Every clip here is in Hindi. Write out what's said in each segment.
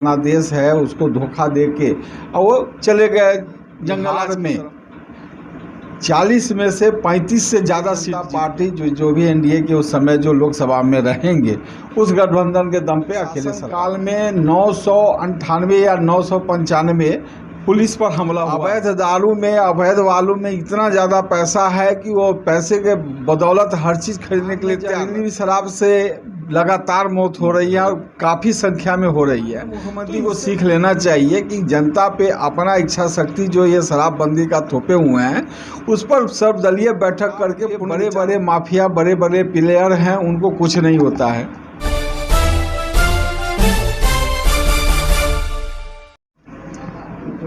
अपना देश है उसको धोखा दे के और वो चले गए जंगल में। 40 में से 35 से ज़्यादा सीट पार्टी जो भी एनडीए के उस समय जो लोकसभा में रहेंगे उस गठबंधन के दम पे अकेले काल में 998 या 995 पुलिस पर हमला हुआ। अवैध दारू में अवैध वालू में इतना ज़्यादा पैसा है कि वो पैसे के बदौलत हर चीज़ खरीदने के लिए जहरीली शराब से लगातार मौत हो रही है और काफ़ी संख्या में हो रही है। मुख्यमंत्री को सीख लेना चाहिए कि जनता पे अपना इच्छा शक्ति जो ये शराबबंदी का थोपे हुए हैं उस पर सर्वदलीय बैठक करके बड़े बड़े माफिया बड़े बड़े प्लेयर हैं उनको कुछ नहीं होता है।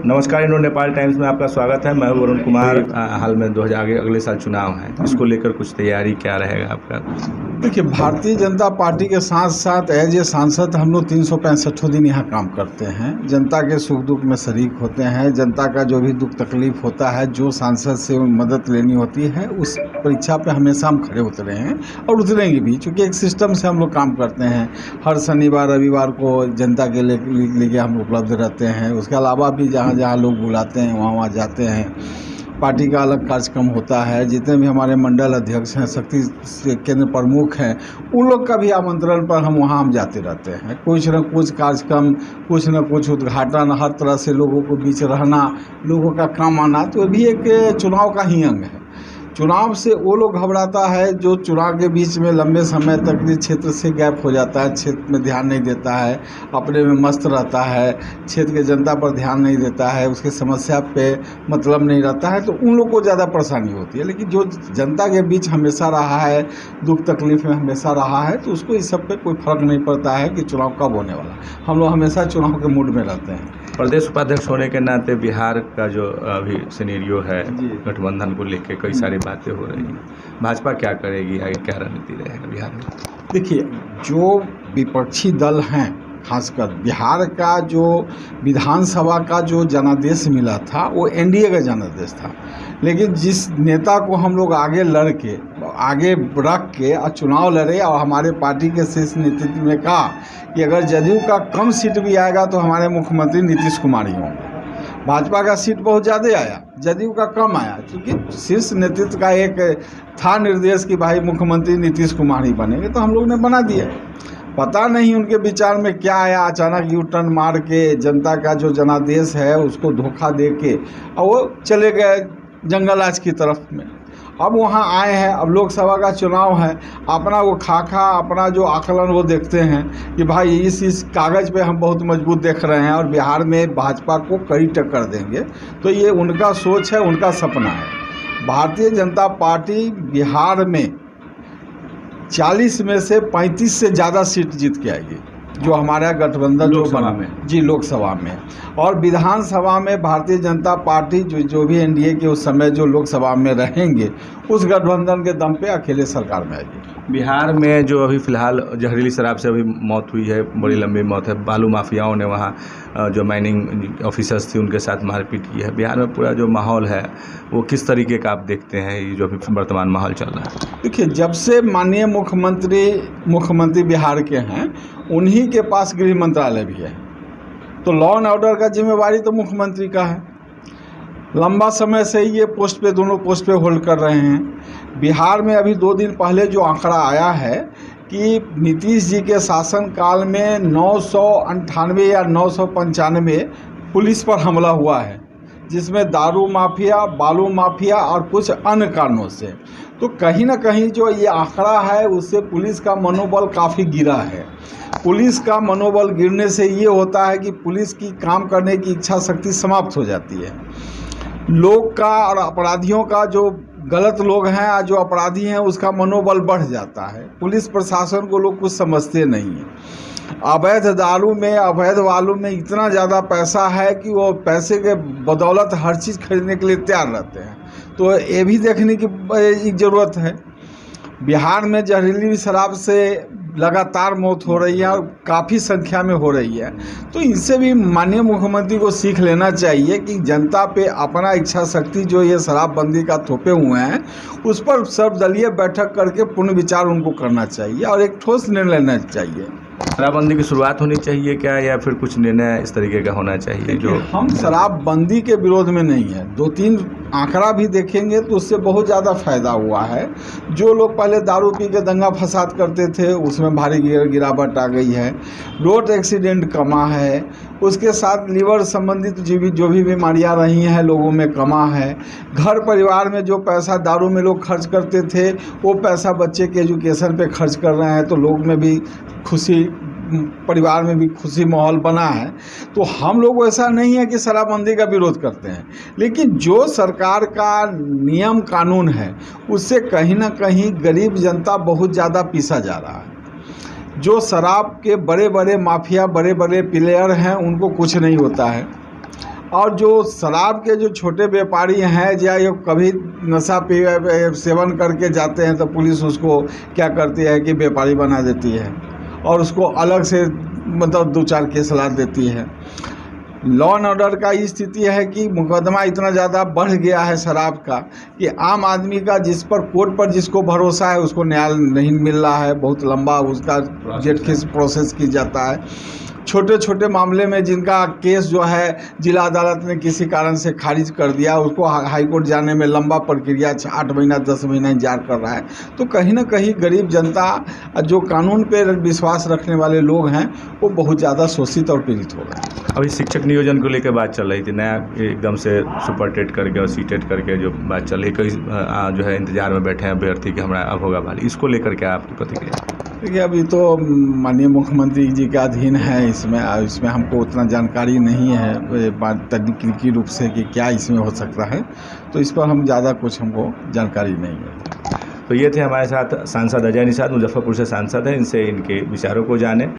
नमस्कार, इंडो नेपाल टाइम्स में आपका स्वागत है। मैं वरुण कुमार। हाल में अगले साल चुनाव है, इसको लेकर कुछ तैयारी क्या रहेगा आपका? देखिए, भारतीय जनता पार्टी के साथ साथ एज ए सांसद हम लोग 365 दिन यहाँ काम करते हैं। जनता के सुख दुख में शरीक होते हैं। जनता का जो भी दुख तकलीफ होता है, जो सांसद से मदद लेनी होती है, उस परीक्षा पे हमेशा हम खड़े उतरे हैं और उतरेंगे भी, क्योंकि एक सिस्टम से हम लोग काम करते हैं। हर शनिवार रविवार को जनता के लिए हम उपलब्ध रहते हैं। उसके अलावा भी जहाँ लोग बुलाते हैं वहाँ जाते हैं। पार्टी का अलग कार्यक्रम होता है। जितने भी हमारे मंडल अध्यक्ष हैं, शक्ति केंद्र प्रमुख हैं, उन लोग का भी आमंत्रण पर हम जाते रहते हैं। कुछ न कुछ कार्यक्रम, कुछ न कुछ उद्घाटन, हर तरह से लोगों को बीच रहना, लोगों का काम आना, तो भी एक चुनाव का ही अंग है। चुनाव से वो लोग घबराता है जो चुनाव के बीच में लंबे समय तक क्षेत्र से गैप हो जाता है, क्षेत्र में ध्यान नहीं देता है, अपने में मस्त रहता है, क्षेत्र के जनता पर ध्यान नहीं देता है, उसके समस्या पे मतलब नहीं रहता है, तो उन लोग को ज़्यादा परेशानी होती है। लेकिन जो जनता के बीच हमेशा रहा है, दुख तकलीफ में हमेशा रहा है, तो उसको इस सब पे कोई फर्क नहीं पड़ता है कि चुनाव कब होने वाला। हम लोग हमेशा चुनाव के मूड में रहते हैं। प्रदेश उपाध्यक्ष होने के नाते बिहार का जो अभी सिनेरियो है, गठबंधन को लेकर कई सारी बातें हो रही हैं। भाजपा क्या करेगी, आगे क्या रणनीति रहेगा बिहार में? देखिए, जो विपक्षी दल हैं, खासकर बिहार का जो विधानसभा का जो जनादेश मिला था वो एनडीए का जनादेश था। लेकिन जिस नेता को हम लोग आगे रख के और चुनाव लड़े और हमारे पार्टी के शीर्ष नेतृत्व में कहा कि अगर जदयू का कम सीट भी आएगा तो हमारे मुख्यमंत्री नीतीश कुमार ही होंगे। भाजपा का सीट बहुत ज़्यादा आया, जदयू का कम आया, क्योंकि शीर्ष नेतृत्व का एक था निर्देश कि भाई मुख्यमंत्री नीतीश कुमार ही बनेंगे, तो हम लोग ने बना दिया। पता नहीं उनके विचार में क्या आया, अचानक यू टर्न मार के जनता का जो जनादेश है उसको धोखा दे के और वो चले गए जंगल राज की तरफ में। अब वहाँ आए हैं, अब लोकसभा का चुनाव है, अपना वो खाका, अपना जो आकलन वो देखते हैं कि भाई इस कागज़ पे हम बहुत मजबूत देख रहे हैं और बिहार में भाजपा को कड़ी टक्कर देंगे। तो ये उनका सोच है, उनका सपना है। भारतीय जनता पार्टी बिहार में 40 में से 35 से ज़्यादा सीट जीत के आएगी, जो हमारा गठबंधन जो बना में जी लोकसभा में। और विधानसभा में भारतीय जनता पार्टी जो भी एनडीए के उस समय जो लोकसभा में रहेंगे उस गठबंधन के दम पे अकेले सरकार में आएगी। बिहार में जो अभी फ़िलहाल जहरीली शराब से अभी मौत हुई है, बड़ी लंबी मौत है, बालू माफियाओं ने वहाँ जो माइनिंग ऑफिसर्स थी उनके साथ मारपीट की है। बिहार में पूरा जो माहौल है वो किस तरीके का आप देखते हैं, ये जो अभी वर्तमान माहौल चल रहा है? देखिए, जब से माननीय मुख्यमंत्री बिहार के हैं, उन्हीं के पास गृह मंत्रालय भी है, तो लॉ एंड ऑर्डर का जिम्मेवारी तो मुख्यमंत्री का है। लंबा समय से ये दोनों पोस्ट पे होल्ड कर रहे हैं। बिहार में अभी 2 दिन पहले जो आंकड़ा आया है कि नीतीश जी के शासनकाल में 998 या 995 पुलिस पर हमला हुआ है, जिसमें दारू माफिया, बालू माफिया और कुछ अन्य कारणों से। तो कहीं ना कहीं जो ये आंकड़ा है उससे पुलिस का मनोबल काफ़ी गिरा है। पुलिस का मनोबल गिरने से ये होता है कि पुलिस की काम करने की इच्छा शक्ति समाप्त हो जाती है। लोग का और अपराधियों का, जो गलत लोग हैं, जो अपराधी हैं, उसका मनोबल बढ़ जाता है। पुलिस प्रशासन को लोग कुछ समझते नहीं हैं। अवैध दारू में अवैध वालू में इतना ज़्यादा पैसा है कि वो पैसे के बदौलत हर चीज़ खरीदने के लिए तैयार रहते हैं। तो ये भी देखने की ज़रूरत है। बिहार में जहरीली शराब से लगातार मौत हो रही है और काफ़ी संख्या में हो रही है। तो इनसे भी माननीय मुख्यमंत्री को सीख लेना चाहिए कि जनता पे अपना इच्छा शक्ति जो ये शराबबंदी का थोपे हुए हैं उस पर सर्वदलीय बैठक करके पुनर्विचार उनको करना चाहिए और एक ठोस निर्णय लेना चाहिए। शराबबंदी की शुरुआत होनी चाहिए क्या, या फिर कुछ निर्णय इस तरीके का होना चाहिए जो? हम शराबबंदी के विरोध में नहीं है, 2-3 आंकड़ा भी देखेंगे तो उससे बहुत ज़्यादा फायदा हुआ है। जो लोग पहले दारू पी के दंगा फसाद करते थे उसमें भारी गिरावट आ गई है, रोड एक्सीडेंट कमा है, उसके साथ लीवर संबंधित जो भी बीमारियां रही हैं लोगों में कमा है। घर परिवार में जो पैसा दारू में लोग खर्च करते थे वो पैसा बच्चे के एजुकेशन पे खर्च कर रहे हैं, तो लोग में भी खुशी, परिवार में भी खुशी माहौल बना है। तो हम लोग ऐसा नहीं है कि शराबबंदी का विरोध करते हैं, लेकिन जो सरकार का नियम कानून है उससे कहीं ना कहीं गरीब जनता बहुत ज़्यादा पीसा जा रहा है। जो शराब के बड़े बड़े माफिया, बड़े बड़े प्लेयर हैं उनको कुछ नहीं होता है, और जो शराब के जो छोटे व्यापारी हैं या ये कभी नशा सेवन करके जाते हैं तो पुलिस उसको क्या करती है कि व्यापारी बना देती है और उसको अलग से मतलब 2-4 केस ला देती है। लॉ एंड ऑर्डर का ये स्थिति है कि मुकदमा इतना ज़्यादा बढ़ गया है शराब का कि आम आदमी का जिस पर कोर्ट पर जिसको भरोसा है उसको न्याय नहीं मिल रहा है, बहुत लंबा उसका जेट केस प्रोसेस की जाता है। छोटे छोटे मामले में जिनका केस जो है जिला अदालत ने किसी कारण से खारिज कर दिया, उसको हाई कोर्ट जाने में लंबा प्रक्रिया 8 महीना 10 महीना इंतजार कर रहा है। तो कहीं ना कहीं गरीब जनता, जो कानून पे विश्वास रखने वाले लोग हैं, वो बहुत ज़्यादा शोषित और पीड़ित हो रहे हैं। अभी शिक्षक नियोजन को लेकर बात चल रही थी, नया एकदम से सुपर टेट करके और सी टेट करके जो बात चल रही, कई जो है इंतजार में बैठे हैं अभ्यर्थी कि हमारा अब होगा वाली, इसको लेकर क्या आपकी प्रतिक्रिया? देखिए, अभी तो माननीय मुख्यमंत्री जी के अधीन है, इसमें हमको उतना जानकारी नहीं है बात तकनीकी रूप से कि क्या इसमें हो सकता है, तो इस पर हम ज़्यादा कुछ हमको जानकारी नहीं है। तो ये थे हमारे साथ सांसद अजय निषाद, मुजफ्फरपुर से सांसद हैं, इनसे इनके विचारों को जाने।